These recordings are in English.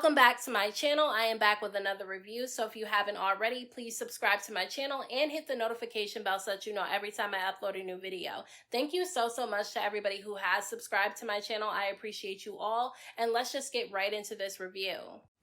Welcome back to my channel. I am back with another review, so if you haven't already, please subscribe to my channel and hit the notification bell so that you know every time I upload a new video. Thank you so much to everybody who has subscribed to my channel. I appreciate you all, and let's just get right into this review.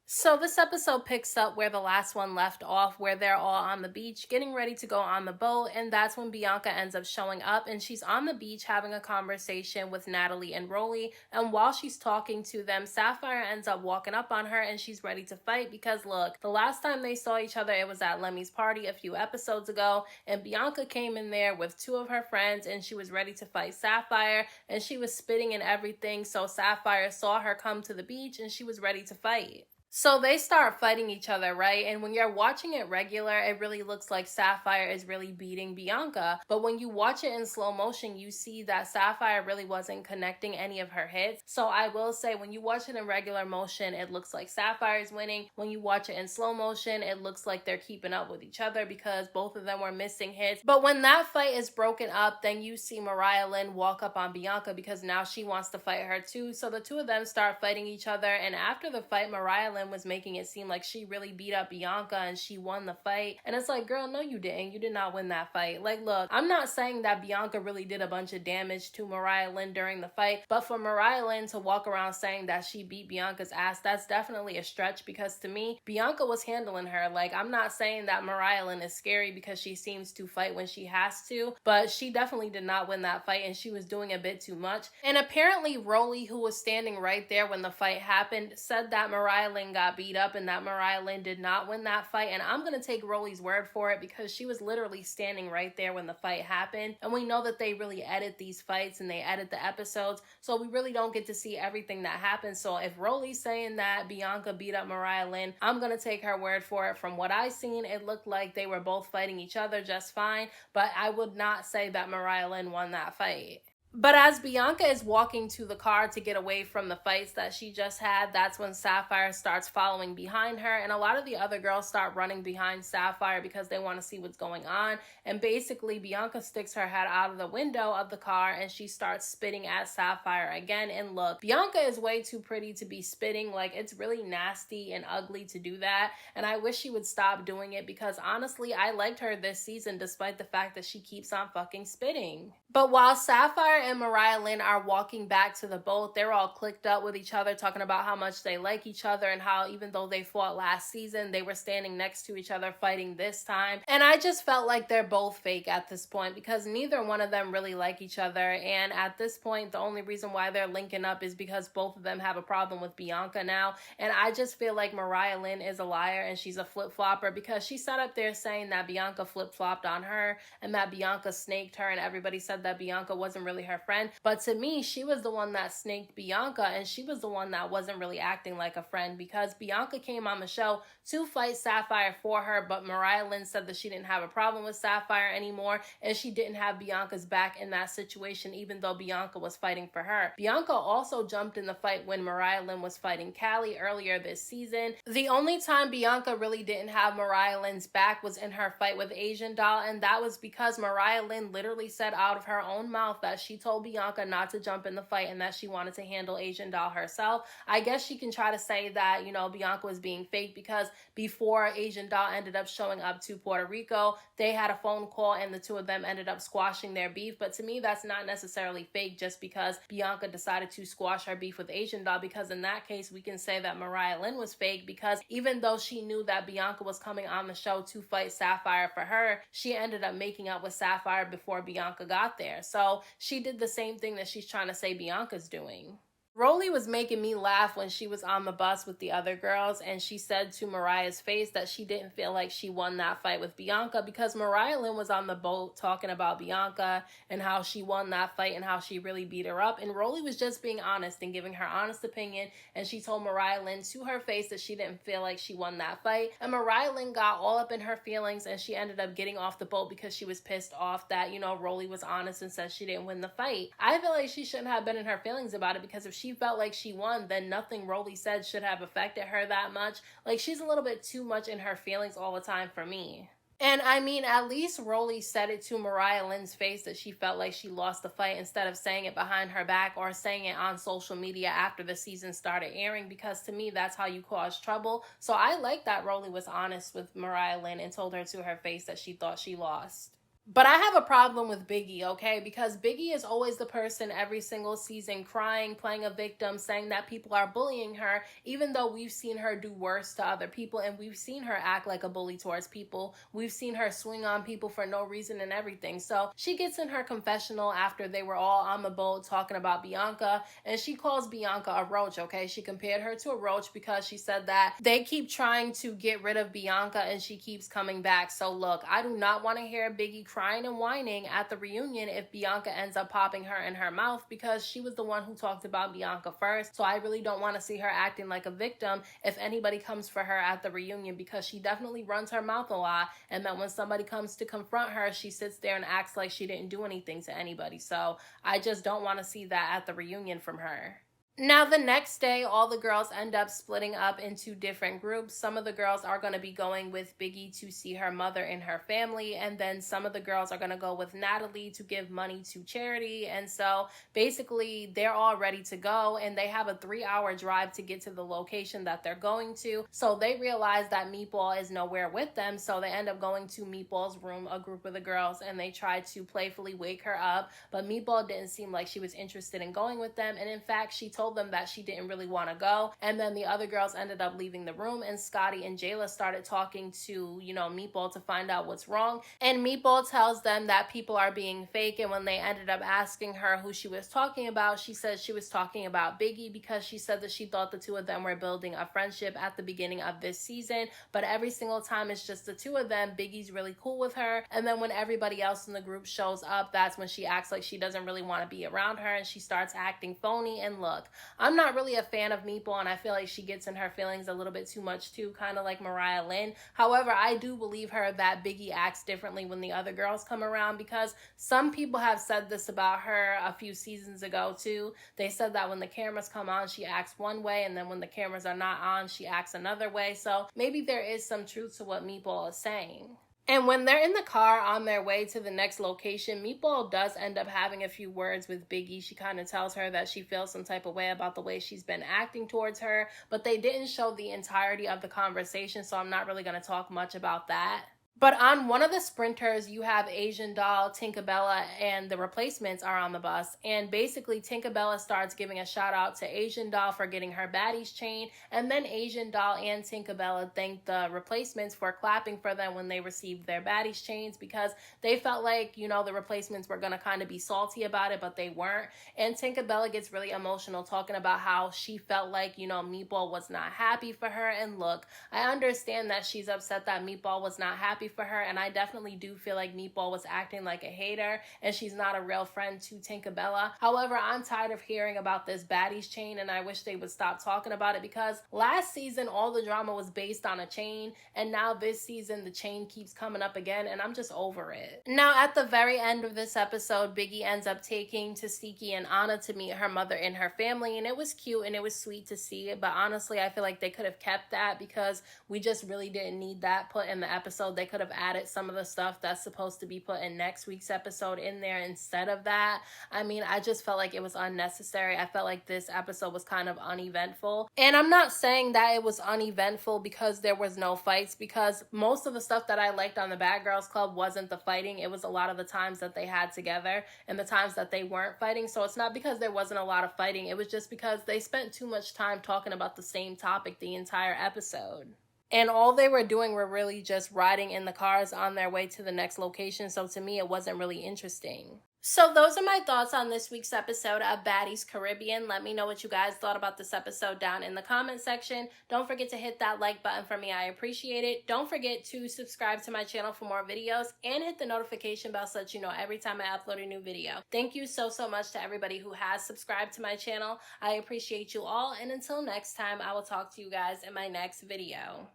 So this episode picks up where the last one left off, where they're all on the beach getting ready to go on the boat, and that's when Bianca ends up showing up, and she's on the beach having a conversation with Natalie and Rollie, and while she's talking to them, Sapphire ends up walking up on her, and she's ready to fight because look, the last time they saw each other, it was at Lemmy's party a few episodes ago, and Bianca came in there with two of her friends, and she was ready to fight Sapphire, and she was spitting and everything, so Sapphire saw her come to the beach, and she was ready to fight. So they start fighting each other, right? And when you're watching it regular, it really looks like Sapphire is really beating Bianca. But when you watch it in slow motion, you see that Sapphire really wasn't connecting any of her hits. So I will say, when you watch it in regular motion, it looks like Sapphire is winning. When you watch it in slow motion, it looks like they're keeping up with each other because both of them were missing hits. But when that fight is broken up, then you see Mariahlynn walk up on Bianca because now she wants to fight her too. So the two of them start fighting each other. And after the fight, Mariahlynn was making it seem like she really beat up Bianca and she won the fight. And it's like, girl, no you didn't. You did not win that fight. Like, look, I'm not saying that Bianca really did a bunch of damage to Mariahlynn during the fight, but for Mariahlynn to walk around saying that she beat Bianca's ass, that's definitely a stretch because to me, Bianca was handling her. Like, I'm not saying that Mariahlynn is scary because she seems to fight when she has to, but she definitely did not win that fight and she was doing a bit too much. And apparently Rollie, who was standing right there when the fight happened, said that Mariahlynn got beat up and that Mariahlynn did not win that fight, and I'm gonna take Rollie's word for it because she was literally standing right there when the fight happened, and we know that they really edit these fights and they edit the episodes, so we really don't get to see everything that happens. So if Rollie's saying that Bianca beat up Mariahlynn, I'm gonna take her word for it. From what I seen, it looked like they were both fighting each other just fine, but I would not say that Mariahlynn won that fight. But as Bianca is walking to the car to get away from the fights that she just had, that's when Sapphire starts following behind her, and a lot of the other girls start running behind Sapphire because they want to see what's going on. And basically Bianca sticks her head out of the window of the car and she starts spitting at Sapphire again. And look, Bianca is way too pretty to be spitting. Like, it's really nasty and ugly to do that, and I wish she would stop doing it because honestly I liked her this season despite the fact that she keeps on fucking spitting. But while Sapphire and Mariahlynn are walking back to the boat, they're all clicked up with each other, talking about how much they like each other and how even though they fought last season, they were standing next to each other fighting this time. And I just felt like they're both fake at this point because neither one of them really like each other. And at this point, the only reason why they're linking up is because both of them have a problem with Bianca now. And I just feel like Mariahlynn is a liar and she's a flip-flopper because she sat up there saying that Bianca flip-flopped on her and that Bianca snaked her, and everybody said that Bianca wasn't really her friend. But to me, she was the one that snaked Bianca, and she was the one that wasn't really acting like a friend because Bianca came on the show to fight Sapphire for her, but Mariahlynn said that she didn't have a problem with Sapphire anymore and she didn't have Bianca's back in that situation even though Bianca was fighting for her. Bianca also jumped in the fight when Mariahlynn was fighting Callie earlier this season. The only time Bianca really didn't have Mariahlynn's back was in her fight with Asian Doll, and that was because Mariahlynn literally said out of her own mouth that she told Bianca not to jump in the fight and that she wanted to handle Asian Doll herself. I guess she can try to say that, you know, Bianca was being fake because before Asian Doll ended up showing up to Puerto Rico, they had a phone call and the two of them ended up squashing their beef. But to me, that's not necessarily fake just because Bianca decided to squash her beef with Asian Doll, because in that case, we can say that Mariahlynn was fake because even though she knew that Bianca was coming on the show to fight Sapphire for her, she ended up making up with Sapphire before Bianca got there. So she did the same thing that she's trying to say Bianca's doing. Rollie was making me laugh when she was on the bus with the other girls, and she said to Mariah's face that she didn't feel like she won that fight with Bianca because Mariahlynn was on the boat talking about Bianca and how she won that fight and how she really beat her up, and Rollie was just being honest and giving her honest opinion, and she told Mariahlynn to her face that she didn't feel like she won that fight, and Mariahlynn got all up in her feelings and she ended up getting off the boat because she was pissed off that, you know, Rollie was honest and said she didn't win the fight. I feel like she shouldn't have been in her feelings about it because if she felt like she won, then nothing Rollie said should have affected her that much. Like, she's a little bit too much in her feelings all the time for me. And I mean, at least Rollie said it to Mariahlynn's face that she felt like she lost the fight instead of saying it behind her back or saying it on social media after the season started airing, because to me, that's how you cause trouble. So I like that Rollie was honest with Mariahlynnn and told her to her face that she thought she lost. But I have a problem with Biggie, okay? Because Biggie is always the person every single season crying, playing a victim, saying that people are bullying her, even though we've seen her do worse to other people and we've seen her act like a bully towards people. We've seen her swing on people for no reason and everything. So she gets in her confessional after they were all on the boat talking about Bianca, and she calls Bianca a roach, okay? She compared her to a roach because she said that they keep trying to get rid of Bianca and she keeps coming back. So look, I do not want to hear Biggie crying and whining at the reunion if Bianca ends up popping her in her mouth, because she was the one who talked about Bianca first. So I really don't want to see her acting like a victim if anybody comes for her at the reunion, because she definitely runs her mouth a lot, and then when somebody comes to confront her, she sits there and acts like she didn't do anything to anybody. So I just don't want to see that at the reunion from her. Now, the next day, all the girls end up splitting up into different groups. Some of the girls are going to be going with Biggie to see her mother and her family, and then some of the girls are going to go with Natalie to give money to charity. And so basically, they're all ready to go, and they have a 3-hour drive to get to the location that they're going to. So they realize that Meatball is nowhere with them, so they end up going to Meatball's room, a group of the girls, and they try to playfully wake her up. But Meatball didn't seem like she was interested in going with them, and in fact, she told them that she didn't really want to go. And then the other girls ended up leaving the room, and Scotty and Jayla started talking to, Meatball to find out what's wrong. And Meatball tells them that people are being fake, and when they ended up asking her who she was talking about, she said she was talking about Biggie, because she said that she thought the two of them were building a friendship at the beginning of this season, but every single time it's just the two of them, Biggie's really cool with her. And then when everybody else in the group shows up, that's when she acts like she doesn't really want to be around her, and she starts acting phony. And look, I'm not really a fan of Meatball, and I feel like she gets in her feelings a little bit too much too, kind of like Mariahlynn. However, I do believe her that Biggie acts differently when the other girls come around, because some people have said this about her a few seasons ago too. They said that when the cameras come on, she acts one way, and then when the cameras are not on, she acts another way. So maybe there is some truth to what Meatball is saying. And when they're in the car on their way to the next location, Meatball does end up having a few words with Biggie. She kind of tells her that she feels some type of way about the way she's been acting towards her, but they didn't show the entirety of the conversation, so I'm not really going to talk much about that. But on one of the sprinters, you have Asian Doll, Tinkerbella, and the replacements are on the bus. And basically, Tinkerbella starts giving a shout out to Asian Doll for getting her Baddies chain. And then Asian Doll and Tinkerbella thanked the replacements for clapping for them when they received their Baddies chains, because they felt like, the replacements were going to kind of be salty about it, but they weren't. And Tinkerbella gets really emotional talking about how she felt like, Meatball was not happy for her. And look, I understand that she's upset that Meatball was not happy for her, and I definitely do feel like Meatball was acting like a hater and she's not a real friend to Tinkerbella. However, I'm tired of hearing about this Baddies chain, and I wish they would stop talking about it, because last season all the drama was based on a chain, and now this season the chain keeps coming up again, and I'm just over it. Now, at the very end of this episode, Biggie ends up taking Tasiki and Anna to meet her mother and her family, and it was cute and it was sweet to see it, but honestly I feel like they could have kept that, because we just really didn't need that put in the episode. They could have added some of the stuff that's supposed to be put in next week's episode in there instead of that. I mean, I just felt like it was unnecessary. I felt like this episode was kind of uneventful. And I'm not saying that it was uneventful because there was no fights, because most of the stuff that I liked on the Bad Girls Club wasn't the fighting. It was a lot of the times that they had together and the times that they weren't fighting. So it's not because there wasn't a lot of fighting. It was just because they spent too much time talking about the same topic the entire episode. And all they were doing were really just riding in the cars on their way to the next location. So to me, it wasn't really interesting. So those are my thoughts on this week's episode of Baddies Caribbean. Let me know what you guys thought about this episode down in the comment section. Don't forget to hit that like button for me. I appreciate it. Don't forget to subscribe to my channel for more videos and hit the notification bell so that you know every time I upload a new video. Thank you so much to everybody who has subscribed to my channel. I appreciate you all. And until next time, I will talk to you guys in my next video.